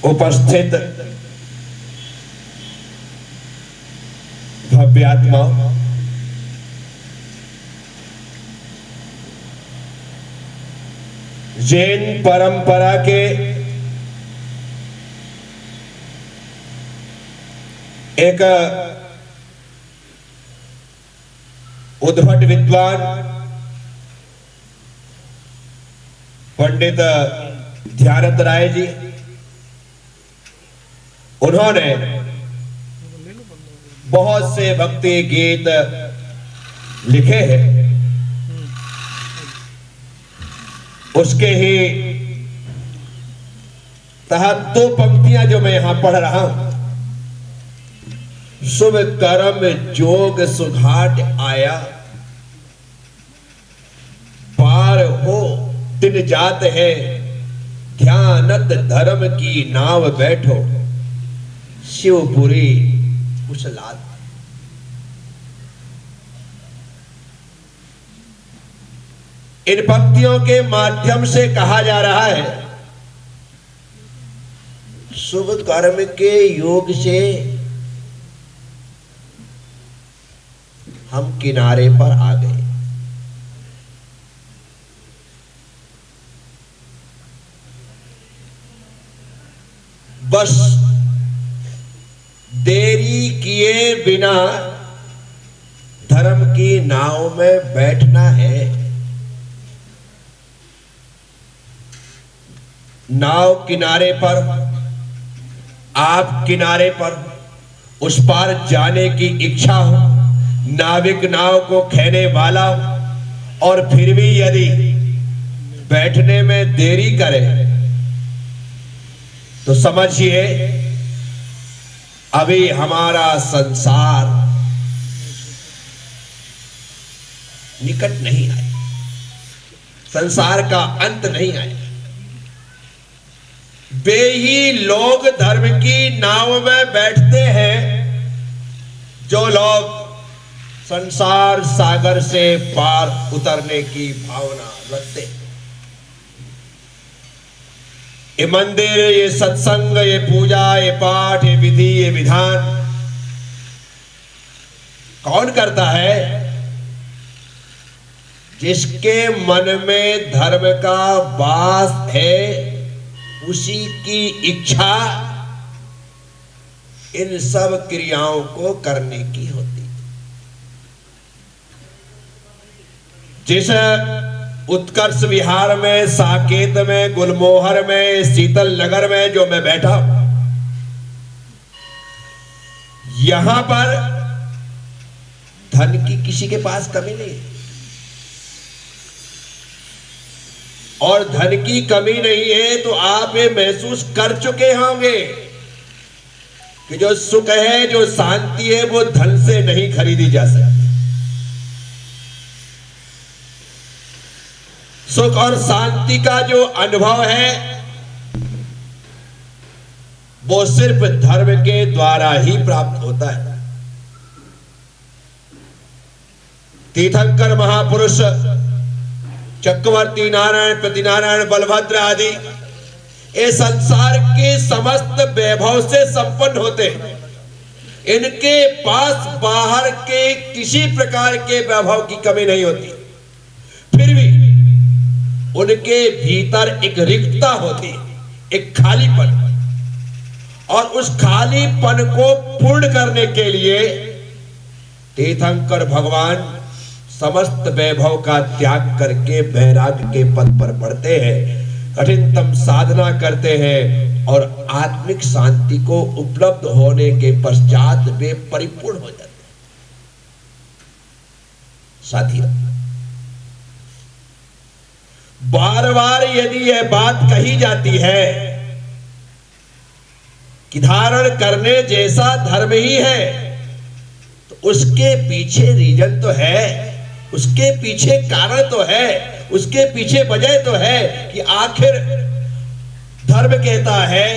उपस्थित भव्यात्मा, जैन परंपरा के एक उद्भट विद्वान पंडित ध्यानंद राय जी, उन्होंने बहुत से भक्ति गीत लिखे हैं। उसके ही तहत दो पंक्तियां जो मैं यहां पढ़ रहा हूं। शुभ कर्म जोग सुघाट आया, पार हो दिन जात है, ध्यानत धर्म की नाव बैठो, शिवपुरी कुशलात। इन पंक्तियों के माध्यम से कहा जा रहा है, शुभ कर्म के योग से हम किनारे पर आ गए। बस देरी किए बिना धर्म की नाव में बैठना है। नाव किनारे पर, आप किनारे पर, उस पार जाने की इच्छा हो, नाविक नाव को खेने वाला हो, और फिर भी यदि बैठने में देरी करे तो समझिए अभी हमारा संसार निकट नहीं आया, संसार का अंत नहीं आया। वे ही लोग धर्म की नाव में बैठते हैं जो लोग संसार सागर से पार उतरने की भावना रखते हैं। ये मंदिर, ये सत्संग, ये पूजा, ये पाठ, ये विधि, ये विधान कौन करता है? जिसके मन में धर्म का वास है, उसी की इच्छा इन सब क्रियाओं को करने की होती। जिस उत्कर्ष विहार में, साकेत में, गुलमोहर में, शीतल नगर में जो मैं बैठा, यहां पर धन की किसी के पास कमी नहीं है, और धन की कमी नहीं है तो आप ये महसूस कर चुके होंगे कि जो सुख है, जो शांति है, वो धन से नहीं खरीदी जा सकती। सुख और शांति का जो अनुभव है वो सिर्फ धर्म के द्वारा ही प्राप्त होता है। तीर्थंकर महापुरुष चक्रवर्ती नारायण, प्रतिनारायण, बलभद्र आदि ये संसार के समस्त वैभव से संपन्न होते हैं। इनके पास बाहर के किसी प्रकार के वैभव की कमी नहीं होती, फिर भी उनके भीतर एक रिक्तता होती, एक खालीपन, और उस खालीपन को पूर्ण करने के लिए तीर्थंकर भगवान समस्त वैभव का त्याग करके वैराग्य के पद पर बढ़ते हैं, कठिनतम साधना करते हैं, और आत्मिक शांति को उपलब्ध होने के पश्चात वे परिपूर्ण हो जाते हैं। साथियों, बार बार यदि यह बात कही जाती है कि धारण करने जैसा धर्म ही है, तो उसके पीछे रीजन तो है, उसके पीछे कारण तो है, उसके पीछे वजह तो है कि आखिर धर्म कहता है,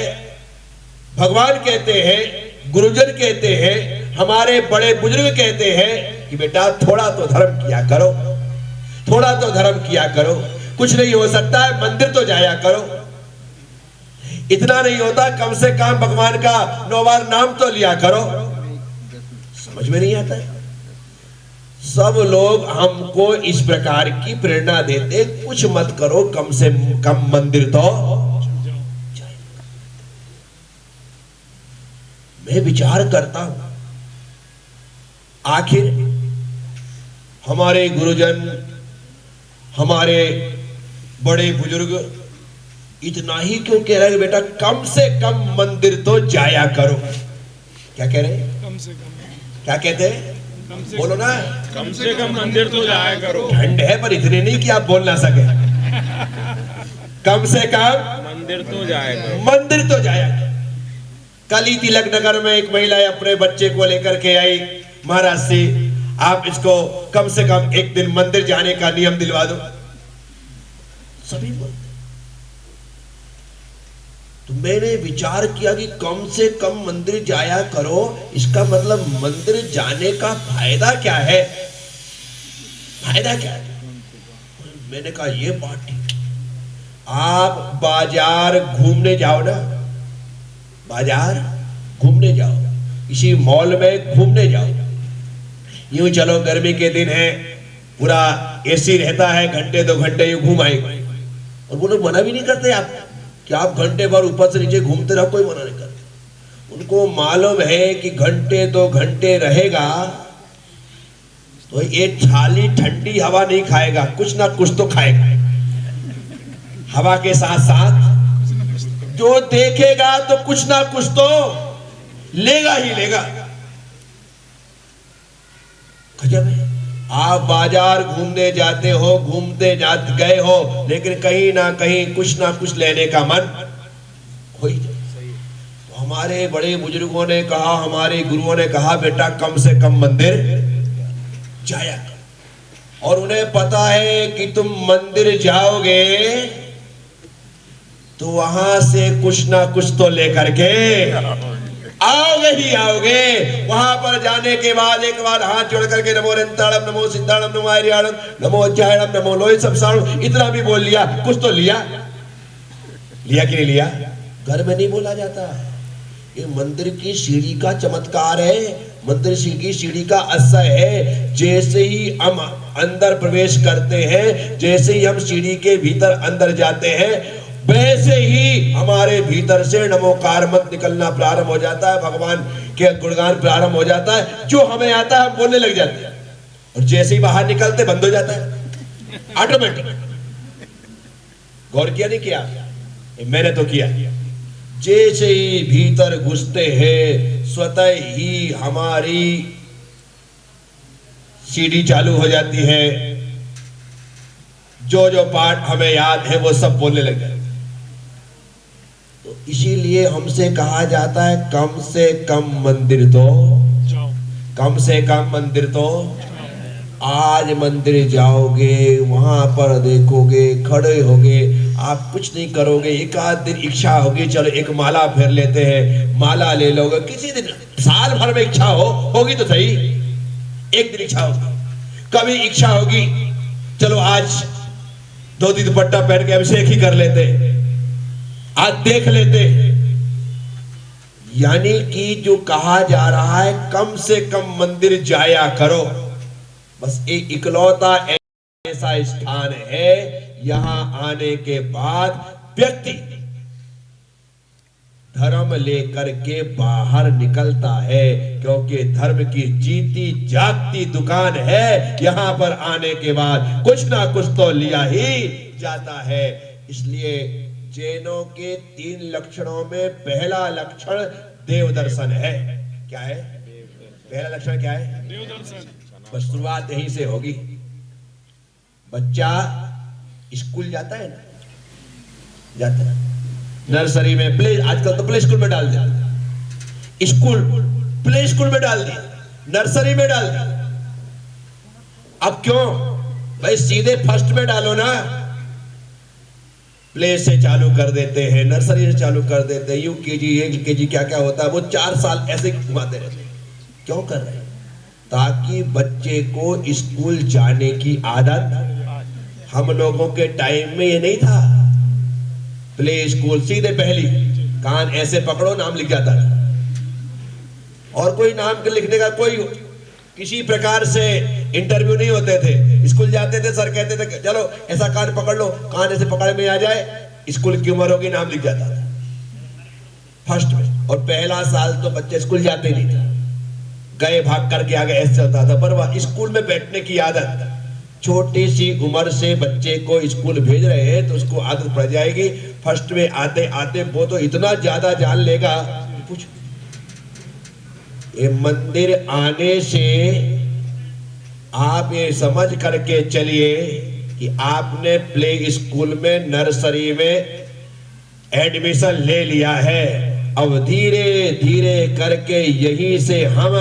भगवान कहते हैं, गुरुजन कहते हैं, हमारे बड़े बुजुर्ग कहते हैं कि बेटा थोड़ा तो धर्म किया करो, थोड़ा तो धर्म किया करो, कुछ नहीं हो सकता है, मंदिर तो जाया करो। इतना नहीं होता, कम से कम भगवान का 9 बार नाम तो लिया करो। समझ में नहीं आता है। सब लोग हमको इस प्रकार की प्रेरणा देते, कुछ मत करो, कम से कम मंदिर तो। मैं विचार करता हूं, आखिर हमारे गुरुजन, हमारे बड़े बुजुर्ग इतना ही क्यों कह रहे हैं बेटा कम से कम मंदिर तो जाया करो। क्या कह रहे हैं? कम से कम क्या कहते हैं? बोलो ना। कम से कम मंदिर तो जाया करो। ठंड है पर इतने नहीं कि आप बोल ना सके। कम से कम मंदिर तो जाया करो। मंदिर तो जाया करो। कल ही तिलक नगर में एक महिला अपने बच्चे को लेकर के आई महाराज से, आप इसको कम से कम एक दिन मंदिर जाने का नियम दिलवा दो। सभी बोलते। तो मैंने विचार किया कि कम से कम मंदिर जाया करो, इसका मतलब मंदिर जाने का फायदा क्या है? फायदा क्या है? मैंने कहा ये बात ठीक। आप बाजार घूमने जाओ ना, बाजार घूमने जाओ, किसी मॉल में घूमने जाओ, यूं चलो गर्मी के दिन है, पूरा एसी रहता है, घंटे 2 घंटे यूं घूम आएंगे। और वो लोग मना भी नहीं करते आप कि आप घंटे भर ऊपर से नीचे घूमते रहो, कोई मना नहीं करते। उनको मालूम है कि घंटे 2 घंटे रहेगा तो ये थाली ठंडी हवा नहीं खाएगा, कुछ ना कुछ तो खाएगा। हवा के साथ साथ जो देखेगा तो कुछ ना कुछ तो लेगा ही लेगा। गजब है। आप बाजार घूमने जाते हो, गए हो, लेकिन कहीं ना कुछ लेने का मन हो ही जाए। तो हमारे बड़े बुजुर्गों ने कहा, हमारे गुरुओं ने कहा बेटा कम से कम मंदिर जाया करो। और उन्हें पता है कि तुम मंदिर जाओगे तो वहां से कुछ ना कुछ तो लेकर के आओगे ही आओगे। वहां पर जाने के बाद एक बार हाथ जोड़ करके नमो रंताड़म, नमो सिद्धाड़म, नमो आर्याणम, नमो अज्जायणम, नमो लोहि सबसाणम, इतना भी बोल लिया, कुछ तो लिया कि नहीं लिया? घर में नहीं बोला जाता। ये मंदिर की सीढ़ी का चमत्कार है, मंदिर की सीढ़ी का असर है। जैसे ही हम अंदर प्रवेश करते हैं, जैसे ही हम सीढ़ी के भीतर अंदर जाते हैं, वैसे ही हमारे भीतर से नमोकार मत निकलना प्रारंभ हो जाता है, भगवान के गुणगान प्रारंभ हो जाता है। जो हमें आता है हम बोलने लग जाते हैं, और जैसे ही बाहर निकलते बंद हो जाता है ऑटोमेटिक। गौर किया नहीं किया? मैंने तो किया। जैसे ही भीतर घुसते हैं स्वतः ही हमारी सीढ़ी चालू हो जाती है। जो जो पाठ हमें याद है वो सब बोलने लग जाते। तो इसीलिए हमसे कहा जाता है कम से कम मंदिर तो जाओ, कम से कम मंदिर तो। आज मंदिर जाओगे, वहां पर देखोगे, खड़े होगे, आप कुछ नहीं करोगे, एक आध दिन इच्छा होगी चलो एक माला फेर लेते हैं, माला ले लोगे। किसी दिन साल भर में इच्छा होगी तो सही, एक दिन इच्छा होगी। कभी इच्छा होगी चलो आज धोती दुपट्टा पहन के अभिषेक ही कर लेते, आज देख लेते। यानी कि जो कहा जा रहा है कम से कम मंदिर जाया करो। बस एक इकलौता ऐसा स्थान है, यहां आने के बाद व्यक्ति धर्म लेकर के बाहर निकलता है, क्योंकि धर्म की जीती जागती दुकान है। यहां पर आने के बाद कुछ ना कुछ तो लिया ही जाता है। इसलिए जैनों के 3 लक्षणों में पहला लक्षण देव दर्शन है। क्या है पहला लक्षण? क्या है? देव दर्शन। बस शुरुआत यहीं से होगी। बच्चा स्कूल जाता है ना, जाता है नर्सरी में, प्ले, आजकल तो प्ले स्कूल में डाल दिया, स्कूल प्ले स्कूल में डाल दिया, नर्सरी में डाल दिया। अब क्यों भाई, सीधे फर्स्ट में डालो ना। प्ले से चालू कर देते हैं, नर्सरी से चालू कर देते हैं, यूकेजी एलकेजी क्या क्या होता है वो 4 साल ऐसे घुमाते रहते हैं। क्यों कर रहे हैं? ताकि बच्चे को स्कूल जाने की आदत। हम लोगों के टाइम में ये नहीं था। प्ले स्कूल सीधे पहली कान ऐसे पकड़ो, नाम लिख जाता था। और कोई नाम के लिखने का कोई किसी प्रकार से इंटरव्यू नहीं होते थे। स्कूल जाते थे, सर कहते थे चलो ऐसा कान पकड़ लो, कान ऐसे पकड़ में आ जाए, स्कूल की उम्र होगी, नाम लिख जाता था फर्स्ट में। और पहला साल तो बच्चे स्कूल जाते नहीं थे, गए भाग करके आगे ऐसे चलता था। पर वह स्कूल में बैठने की आदत, छोटी सी उम्र से बच्चे को स्कूल भेज रहे हैं तो उसको आदत पड़ जाएगी। फर्स्ट में आते आते वो तो इतना ज्यादा जान लेगा, कुछ ये मंदिर आने से आप ये समझ करके चलिए कि आपने प्ले स्कूल में, नर्सरी में एडमिशन ले लिया है। अब धीरे धीरे करके यहीं से हम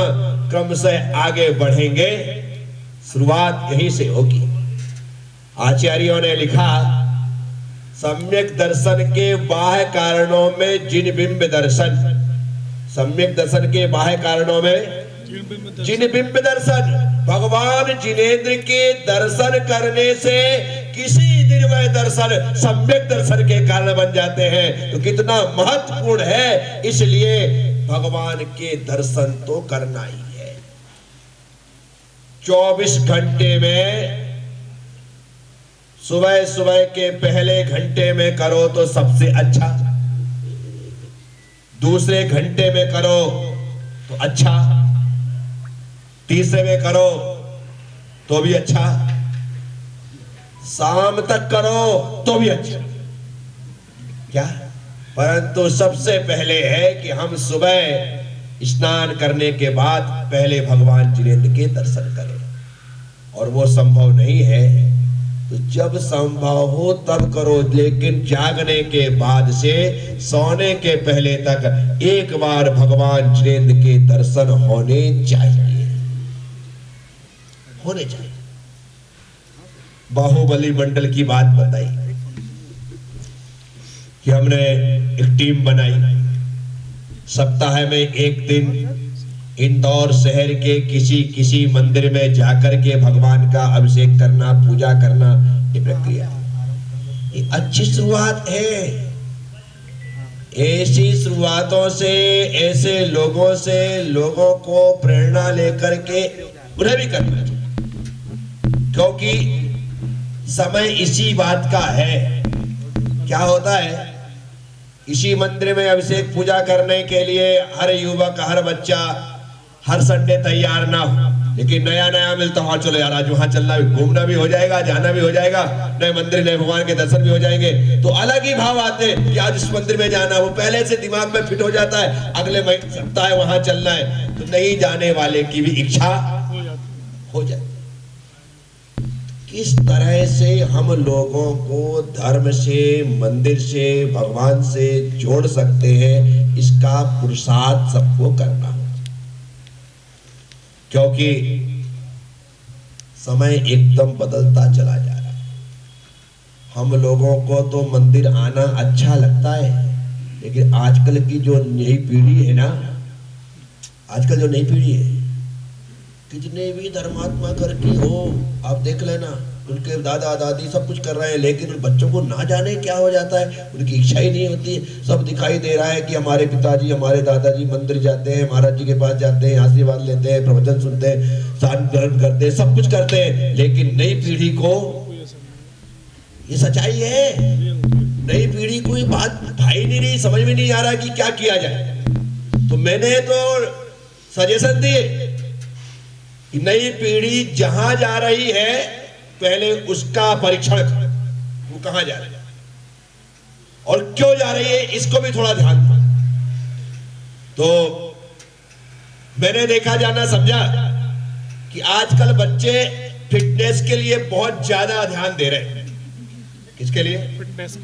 क्रम से आगे बढ़ेंगे, शुरुआत यहीं से होगी। आचार्यों ने लिखा, सम्यक दर्शन के बाह्य कारणों में जिन बिंब दर्शन, सम्यक दर्शन के बाह्य कारणों में जिन बिंब दर्शन, भगवान जिनेंद्र के दर्शन करने से किसी दिन वह दर्शन सम्यक दर्शन के कारण बन जाते हैं। तो कितना महत्वपूर्ण है, इसलिए भगवान के दर्शन तो करना ही है। 24 घंटे में सुबह सुबह के पहले घंटे में करो तो सबसे अच्छा, दूसरे घंटे में करो तो अच्छा, तीसरे में करो तो भी अच्छा, शाम तक करो तो भी अच्छा। क्या? परंतु सबसे पहले है कि हम सुबह स्नान करने के बाद पहले भगवान जिनेंद्र के दर्शन करें। और वो संभव नहीं है तो जब संभव हो तब करो, लेकिन जागने के बाद से सोने के पहले तक एक बार भगवान जिनेंद्र के दर्शन होने चाहिए, होने चाहिए। बाहुबली मंडल की बात बताई कि हमने एक टीम बनाई, सप्ताह में एक दिन इंदौर शहर के किसी मंदिर में जाकर के भगवान का अभिषेक करना, पूजा करना, ये प्रक्रिया, ये अच्छी शुरुआत है। ऐसी शुरुआतों से, ऐसे लोगों से लोगों को प्रेरणा लेकर के उन्हें भी करना चाहिए, क्योंकि समय इसी बात का है। क्या होता है, इसी मंदिर में अभिषेक पूजा करने के लिए हर युवक, हर बच्चा हर संडे तैयार ना हो, लेकिन नया नया मिलता, हाँ चलो यार आज वहां चलना, भी घूमना भी हो जाएगा, जाना भी हो जाएगा, नए मंदिर नए भगवान के दर्शन भी हो जाएंगे, तो अलग ही भाव आते हैं कि आज इस मंदिर में जाना। वो पहले से दिमाग में फिट हो जाता है, अगले सप्ताह वहां चलना है, तो नहीं जाने वाले की भी इच्छा हो जाती। किस तरह से हम लोगों को धर्म से, मंदिर से, भगवान से जोड़ सकते हैं, इसका पुरुषार्थ सबको करना होगा, क्योंकि समय एकदम बदलता चला जा रहा है। हम लोगों को तो मंदिर आना अच्छा लगता है, लेकिन आजकल की जो नई पीढ़ी है ना, आजकल जो नई पीढ़ी है, कितने भी धर्मात्मा घर की हो, आप देख लेना, उनके दादा दादी सब कुछ कर रहे हैं, लेकिन उन बच्चों को ना जाने क्या हो जाता है, उनकी इच्छा ही नहीं होती। सब दिखाई दे रहा है कि हमारे पिताजी, हमारे दादाजी मंदिर जाते हैं, महाराज जी के पास जाते हैं, आशीर्वाद लेते हैं, प्रवचन सुनते हैं, स्नान ग्रहण करते हैं, सब कुछ करते हैं, लेकिन नई पीढ़ी को ये सच्चाई है, नई पीढ़ी को ये बात भाई नहीं रही, समझ में नहीं आ रहा कि क्या किया जाए। तो मैंने तो सजेशन दिए, नई पीढ़ी जहां जा रही है पहले उसका परीक्षण करो, वो कहां जा रही है और क्यों जा रही है, इसको भी थोड़ा ध्यान दो। तो मैंने देखा, जाना समझा कि आजकल बच्चे फिटनेस के लिए बहुत ज्यादा ध्यान दे रहे हैं। किसके लिए? फिटनेस।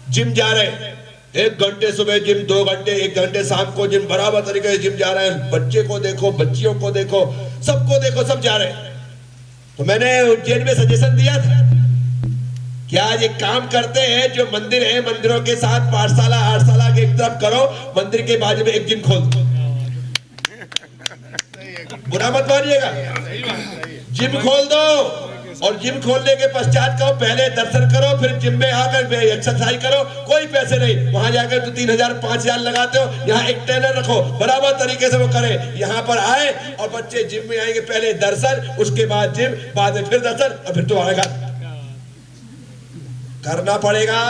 जिम जा रहे हैं, 1 घंटे सुबह जिम, 2 घंटे, 1 घंटे शाम को जिम, बराबर तरीके से जिम जा रहे हैं। बच्चे को देखो, बच्चियों को देखो, सबको देखो, सब जा रहे हैं। तो मैंने उज्जैन में सजेशन दिया था कि आज एक काम करते हैं, जो मंदिर है मंदिरों के साथ पाठशाला, आठशाला के एक तरफ करो, मंदिर के बाजू में एक जिम खोल दो। बुरा मत मानिएगा, जिम खोल दो, और जिम खोलने के पश्चात कहो पहले दर्शन करो फिर जिम में आकर एक्सरसाइज करो, कोई पैसे नहीं। वहां जाकर तो 3,000 5,000 लगाते हो, यहाँ एक ट्रेनर रखो बराबर तरीके से वो करे। यहाँ पर आए और बच्चे जिम में आएंगे, पहले दर्शन उसके बाद जिम, बाद में फिर दर्शन और फिर तो आएगा। करना पड़ेगा।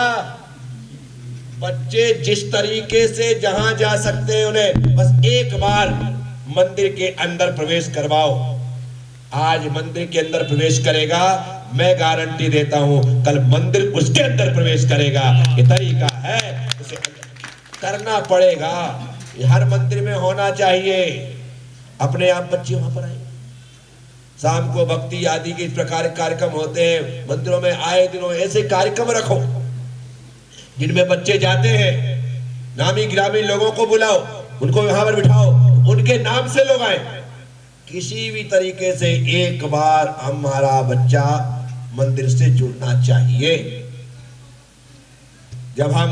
बच्चे जिस तरीके से जहां जा सकते हैं उन्हें बस एक बार मंदिर के अंदर प्रवेश करवाओ। आज मंदिर के अंदर प्रवेश करेगा, मैं गारंटी देता हूं कल मंदिर उसके अंदर प्रवेश करेगा। ये तरीका है, उसे करना पड़ेगा। ये हर मंदिर में होना चाहिए। अपने आप बच्चे वहां पर आए, शाम को भक्ति आदि के इस प्रकार कार्यक्रम होते हैं मंदिरों में। आए दिनों ऐसे कार्यक्रम रखो जिनमें बच्चे जाते हैं, नामी ग्रामी लोगों को बुलाओ, उनको यहां पर बिठाओ, उनके नाम से लोग आए। किसी भी तरीके से एक बार हमारा बच्चा मंदिर से जुड़ना चाहिए। जब हम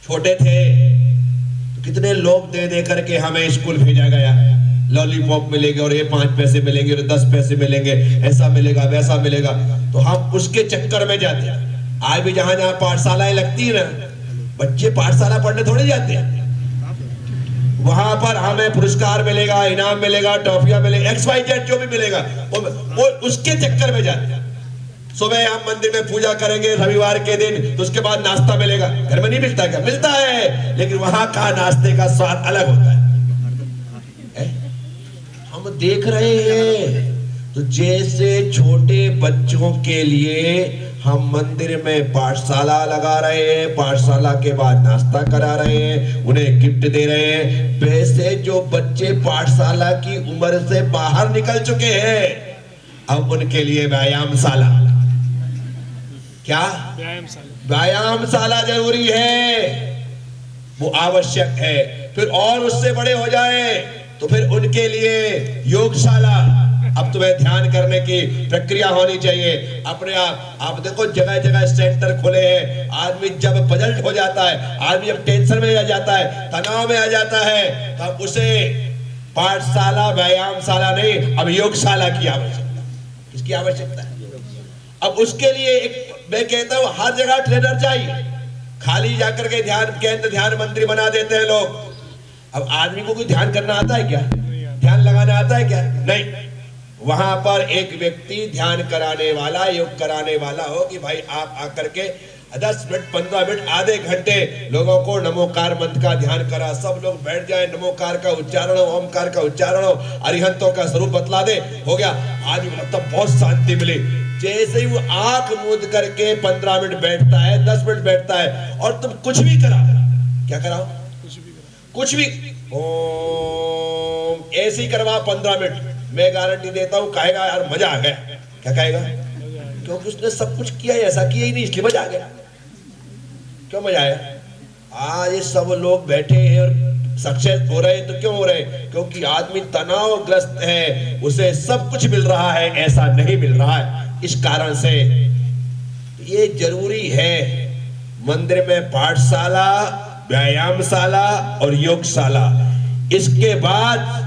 छोटे थे तो कितने लोग दे दे करके हमें स्कूल भेजा गया। लॉलीपॉप मिलेंगे और ये 5 पैसे मिलेंगे और 10 पैसे मिलेंगे, ऐसा मिलेगा वैसा मिलेगा, तो हम उसके चक्कर में जाते हैं। आज भी जहां जहां पाठशालाएं लगती है ना, बच्चे पाठशाला पढ़ने थोड़े जाते हैं। वहां पर हमें पुरस्कार मिलेगा, इनाम मिलेगा, टॉफियां मिलेगा, XYZ जो भी मिलेगा, वो उसके चक्कर में जाते हैं। सुबह हम मंदिर में पूजा करेंगे रविवार के दिन, तो उसके बाद नाश्ता मिलेगा। घर में नहीं मिलता क्या? मिलता है, लेकिन वहां का नाश्ते का स्वाद अलग होता है। हम देख रहे हैं। तो जैसे छोटे बच्चों के लिए हम मंदिर में पाठशाला लगा रहे हैं, पाठशाला के बाद नाश्ता करा रहे हैं, उन्हें गिफ्ट दे रहे हैं, वैसे जो बच्चे पाठशाला की उम्र से बाहर निकल चुके हैं, अब उनके लिए व्यायामशाला, क्या व्यायामशाला जरूरी है, वो आवश्यक है। फिर और उससे बड़े हो जाए तो फिर उनके लिए योगशाला। अब तुम्हें ध्यान करने की प्रक्रिया होनी चाहिए अपने आप देखो जगह जगह सेंटर खुले हैं। आदमी जब पजल्ट हो जाता है, आदमी जब टेंशन में आ जाता है, तनाव में आ जाता है, तब उसे पाठशाला व्यायामशाला नहीं, अब योगशाला की आवश्यकता। किसकी आवश्यकता है? अब उसके लिए एक मैं कहता हूं हर जगह ट्रेनर चाहिए। खाली जाकर के ध्यान केंद्र, ध्यान मंदिर बना देते हैं लोग। अब आदमी को कोई ध्यान करना आता है क्या? ध्यान लगाना आता है क्या? नहीं। वहां पर एक व्यक्ति ध्यान कराने वाला, योग कराने वाला हो कि भाई आप आकर के 10 मिनट 15 मिनट आधे घंटे लोगों को नमोकार मंत्र का ध्यान करा। सब लोग बैठ जाए, नमोकार का उच्चारण हो, ओमकार का उच्चारण हो, अरिहंतों का स्वरूप बतला दे, हो गया। आदमी मतलब बहुत शांति मिली। जैसे ही वो आंख मूंद करके 15 मिनट बैठता है, 10 मिनट बैठता है, और तुम कुछ भी कराओ, क्या कराओ? कुछ भी ओम ऐसी करवा 15 मिनट, मैं गारंटी देता हूं कहेगा यार मजा आ गया। क्या कहेगा? क्योंकि उसने सब कुछ किया, ऐसा किया ही नहीं, इसलिए मजा आ गया। क्यों मजा आया? आज ये सब लोग बैठे हैं और सक्सेस हो रहे हैं, तो क्यों हो रहे हैं? क्योंकि आदमी तनावग्रस्त है, उसे सब कुछ मिल रहा है, ऐसा नहीं मिल रहा है। इस कारण से ये जरूरी है मंदिर में पाठशाला, व्यायामशाला और योगशाला। इसके बाद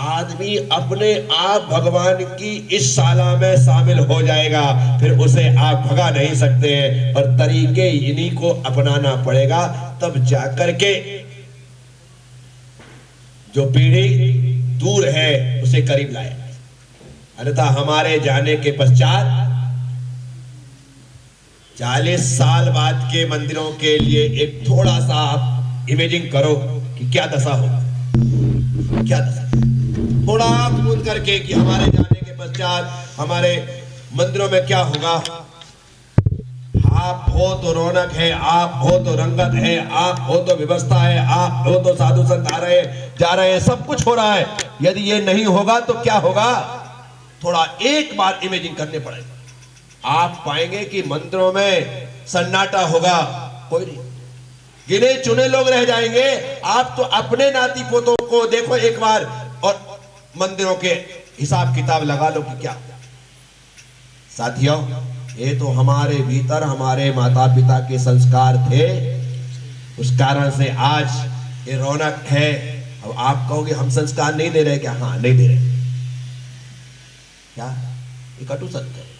आदमी अपने आप भगवान की इस शाला में शामिल हो जाएगा, फिर उसे आप भगा नहीं सकते हैं। और तरीके इन्हीं को अपनाना पड़ेगा, तब जाकर के जो पीढ़ी दूर है उसे करीब लाए। अन्यथा हमारे जाने के पश्चात 40 साल बाद के मंदिरों के लिए एक थोड़ा सा आप इमेजिंग करो कि क्या दशा होगा, क्या दशा। थोड़ा आंख मूंद करके कि हमारे जाने के पश्चात हमारे मंदिरों में क्या होगा। आप हो तो रौनक है, आप हो तो रंगत है, आप हो तो व्यवस्था है, आप हो तो साधु संत आ रहे जा रहे हैं, सब कुछ हो रहा है। यदि ये नहीं होगा तो क्या होगा? थोड़ा एक बार इमेजिंग करने पड़ेगा। आप पाएंगे कि मंदिरों में सन्नाटा होगा, कोई नहीं, गिने चुने लोग रह जाएंगे। आप तो अपने नाती पोतों को देखो एक बार और मंदिरों के हिसाब किताब लगा लो कि क्या। साथियों, ये तो हमारे भीतर हमारे माता पिता के संस्कार थे, उस कारण से आज ये रौनक है। अब आप कहोगे हम संस्कार नहीं दे रहे क्या? हाँ, नहीं दे रहे। क्या? ये कटु सत्य है।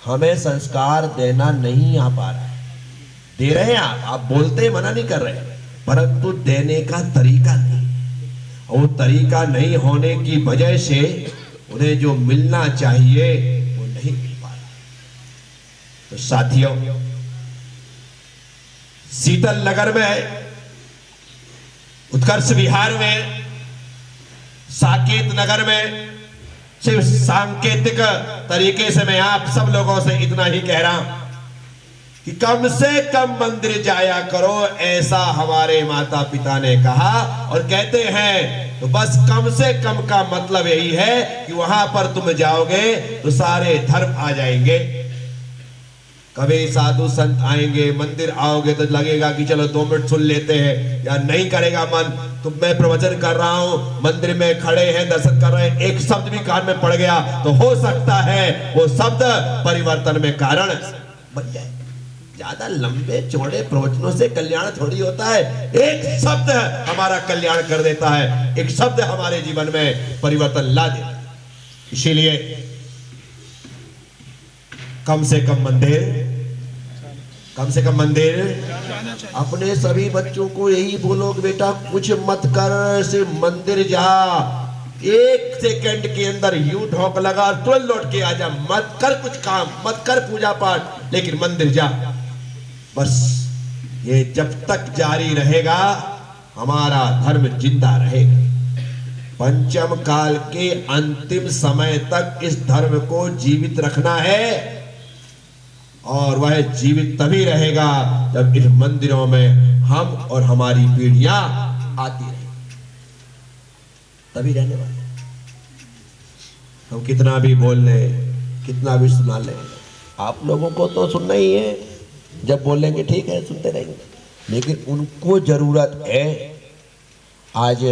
हमें संस्कार देना नहीं आ पा रहा है। दे रहे हैं आप बोलते मना नहीं कर रहे, परंतु देने का तरीका नहीं, और वो तरीका नहीं होने की वजह से उन्हें जो मिलना चाहिए वो नहीं मिल पा रहा। तो साथियों, शीतल नगर में, उत्कर्ष विहार में, साकेत नगर में सिर्फ सांकेतिक तरीके से मैं आप सब लोगों से इतना ही कह रहा हूं कि कम से कम मंदिर जाया करो, ऐसा हमारे माता पिता ने कहा। और कहते हैं तो बस कम से कम का मतलब यही है कि वहां पर तुम जाओगे तो सारे धर्म आ जाएंगे। कभी साधु संत आएंगे, मंदिर आओगे तो लगेगा कि चलो 2 मिनट सुन लेते हैं, या नहीं करेगा मन। तो मैं प्रवचन कर रहा हूं, मंदिर में खड़े हैं, दर्शन कर रहे हैं, एक शब्द भी कान में पड़ गया तो हो सकता है वो शब्द परिवर्तन में कारण बन जाए। ज्यादा लंबे चौड़े प्रवचनों से कल्याण थोड़ी होता है, एक शब्द हमारा कल्याण कर देता है, एक शब्द हमारे जीवन में परिवर्तन ला देता है। इसीलिए कम से कम मंदिर अपने सभी बच्चों को यही बोलो कि बेटा कुछ मत कर, सिर्फ मंदिर जा, 1 सेकंड के अंदर यू ढोक लगा, तुरंत लौट के आजा, मत कर कुछ काम, मत कर पूजा पाठ, लेकिन मंदिर जा। बस ये जब तक जारी रहेगा हमारा धर्म जिंदा रहेगा। पंचम काल के अंतिम समय तक इस धर्म को जीवित रखना है, और वह जीवित तभी रहेगा जब इन मंदिरों में हम और हमारी पीढ़ियां आती रहेंगी, तभी रहने वाले। हम कितना भी बोल लें, कितना भी सुना लें, आप लोगों को तो सुनना ही है। जब बोलेंगे ठीक है, सुनते रहेंगे, लेकिन उनको जरूरत है। आज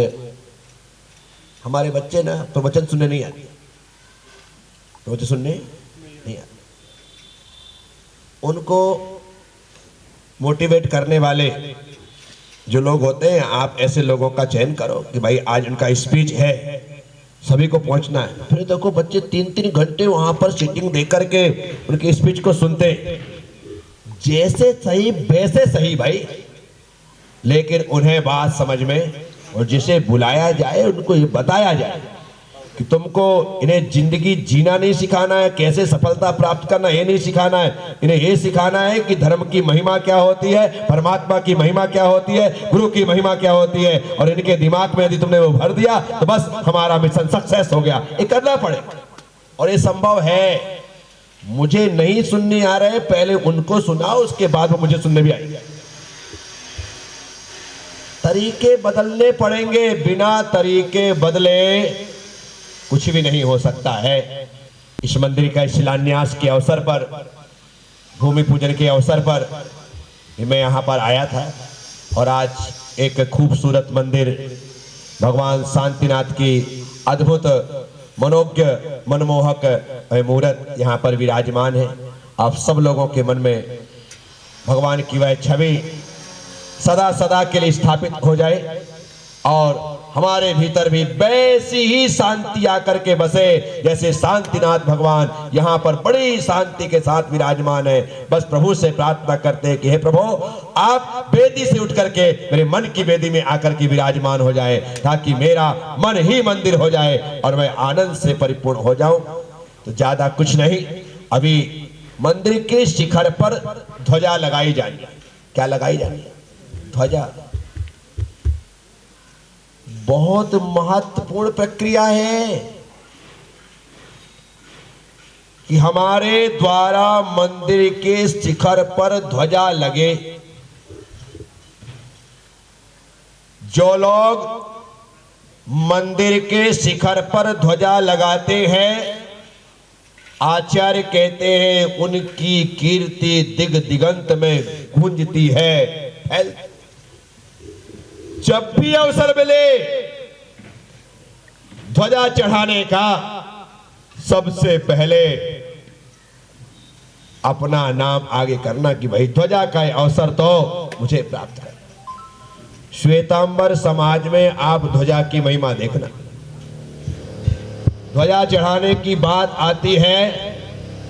हमारे बच्चे ना प्रवचन सुनने नहीं आते, प्रवचन सुनने नहीं आते। उनको मोटिवेट करने वाले जो लोग होते हैं, आप ऐसे लोगों का चयन करो कि भाई आज उनका स्पीच है, सभी को पहुंचना है। फिर देखो बच्चे 3-3 घंटे वहां पर सीटिंग देकर के उनके स्पीच को सुनते, जैसे सही वैसे सही भाई, लेकिन उन्हें बात समझ में, और जिसे बुलाया जाए उनको ये बताया जाए कि तुमको इन्हें जिंदगी जीना नहीं सिखाना है, कैसे सफलता प्राप्त करना ये नहीं सिखाना है, इन्हें ये सिखाना है कि धर्म की महिमा क्या होती है, परमात्मा की महिमा क्या होती है, गुरु की महिमा क्या होती है। और इनके दिमाग में यदि तुमने वो भर दिया तो बस हमारा मिशन सक्सेस हो गया। ये करना पड़ेगा, और ये संभव है। मुझे नहीं सुनने आ रहे, पहले उनको सुनाओ, उसके बाद वो मुझे सुनने भी आएंगे। तरीके बदलने पड़ेंगे, बिना तरीके बदले कुछ भी नहीं हो सकता है। इस मंदिर का शिलान्यास के अवसर पर, भूमि पूजन के अवसर पर मैं यहाँ पर आया था, और आज एक खूबसूरत मंदिर भगवान शांतिनाथ की अद्भुत मनोज्ञ मनमोहक मूर्त यहाँ पर विराजमान है। आप सब लोगों के मन में भगवान की वह छवि सदा सदा के लिए स्थापित हो जाए, और हमारे भीतर भी वैसी ही शांति आकर के बसे जैसे शांतिनाथ भगवान यहाँ पर बड़ी शांति के साथ विराजमान है। बस प्रभु से प्रार्थना करते हैं कि हे प्रभु, आप वेदी से उठ करके मेरे मन की वेदी में आकर के विराजमान हो जाए, ताकि मेरा मन ही मंदिर हो जाए और मैं आनंद से परिपूर्ण हो जाऊं। तो ज्यादा कुछ नहीं, अभी मंदिर के शिखर पर ध्वजा लगाई जाएगी। क्या लगाई जाएगी? ध्वजा। बहुत महत्वपूर्ण प्रक्रिया है कि हमारे द्वारा मंदिर के शिखर पर ध्वजा लगे। जो लोग मंदिर के शिखर पर ध्वजा लगाते हैं, आचार्य कहते हैं उनकी कीर्ति दिग दिगंत में गूंजती है। जब भी अवसर मिले ध्वजा चढ़ाने का, सबसे पहले अपना नाम आगे करना कि भाई ध्वजा का अवसर तो मुझे प्राप्त है। श्वेतांबर समाज में आप ध्वजा की महिमा देखना। ध्वजा चढ़ाने की बात आती है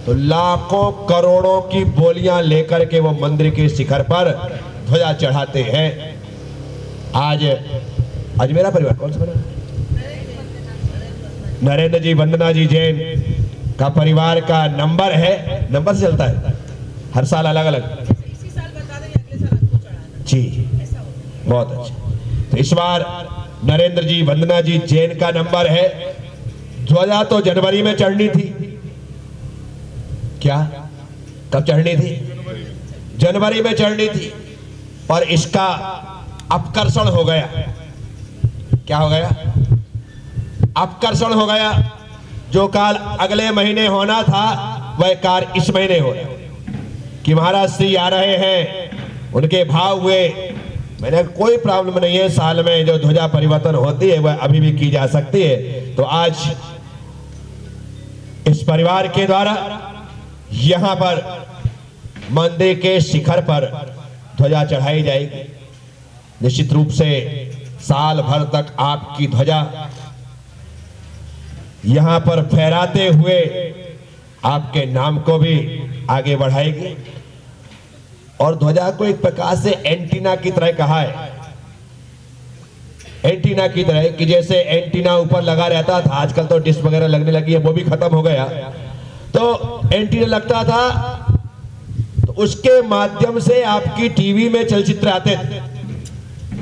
तो लाखों करोड़ों की बोलियां लेकर के वो मंदिर के शिखर पर ध्वजा चढ़ाते हैं। आज मेरा परिवार कौन सा बना? नरेंद्र जी वंदना जी जैन का परिवार का नंबर है, नंबर से चलता है हर साल अलग अलग। इसी साल बता देंगे, अगले साल आपको चढ़ाना जी ऐसा होगा। बहुत अच्छा। तो इस बार नरेंद्र जी वंदना जी जैन का नंबर है। ध्वजा तो जनवरी में चढ़नी थी, क्या कब चढ़नी थी? जनवरी में चढ़नी थी, पर इसका अपकर्षण हो गया। क्या हो गया? अपकर्षण हो गया। जो काल अगले महीने होना था वह कार्य इस महीने हो रहा कि महाराज श्री आ रहे हैं, उनके भाव हुए। मैंने कोई प्रॉब्लम नहीं है, साल में जो ध्वजा परिवर्तन होती है वह अभी भी की जा सकती है। तो आज इस परिवार के द्वारा यहां पर मंदिर के शिखर पर ध्वजा चढ़ाई जाएगी। निश्चित रूप से साल भर तक आपकी ध्वजा यहां पर फहराते हुए आपके नाम को भी आगे बढ़ाएगी। और ध्वजा को एक प्रकार से एंटीना की तरह कहा है, एंटीना की तरह कि जैसे एंटीना ऊपर लगा रहता था, आजकल तो डिश वगैरह लगने लगी है, वो भी खत्म हो गया। तो एंटीना लगता था तो उसके माध्यम से आपकी टीवी में चलचित्र आते थे।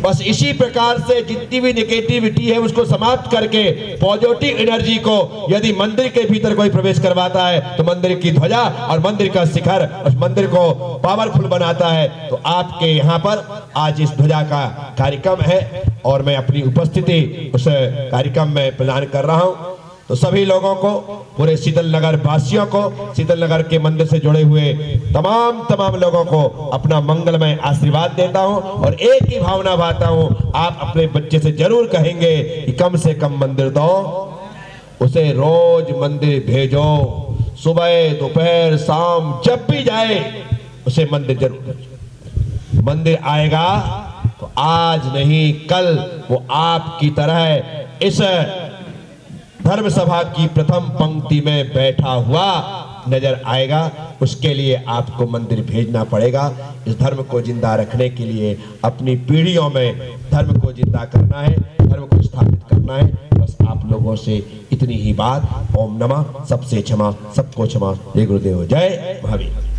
बस इसी प्रकार से जितनी भी नेगेटिविटी है उसको समाप्त करके पॉजिटिव एनर्जी को यदि मंदिर के भीतर कोई प्रवेश करवाता है तो मंदिर की ध्वजा और मंदिर का शिखर उस मंदिर को पावरफुल बनाता है। तो आपके यहाँ पर आज इस ध्वजा का कार्यक्रम है और मैं अपनी उपस्थिति उस कार्यक्रम में प्रदान कर रहा हूँ। तो सभी लोगों को, पूरे शीतल नगर वासियों को, शीतल नगर के मंदिर से जुड़े हुए तमाम लोगों को अपना मंगलमय आशीर्वाद देता हूं और एक ही भावना बांटता हूं, आप अपने बच्चे से जरूर कहेंगे कि कम से कम मंदिर दो, उसे रोज मंदिर भेजो, सुबह दोपहर शाम जब भी जाए उसे मंदिर जरूर भेजो। मंदिर आएगा तो आज नहीं कल वो आपकी तरह इस धर्म सभा की प्रथम पंक्ति में बैठा हुआ नजर आएगा। उसके लिए आपको मंदिर भेजना पड़ेगा। इस धर्म को जिंदा रखने के लिए अपनी पीढ़ियों में धर्म को जिंदा करना है, धर्म को स्थापित करना है। बस आप लोगों से इतनी ही बात। ओम नमः, सबसे क्षमा, सबको क्षमा। जय गुरुदेव, जय महावीर।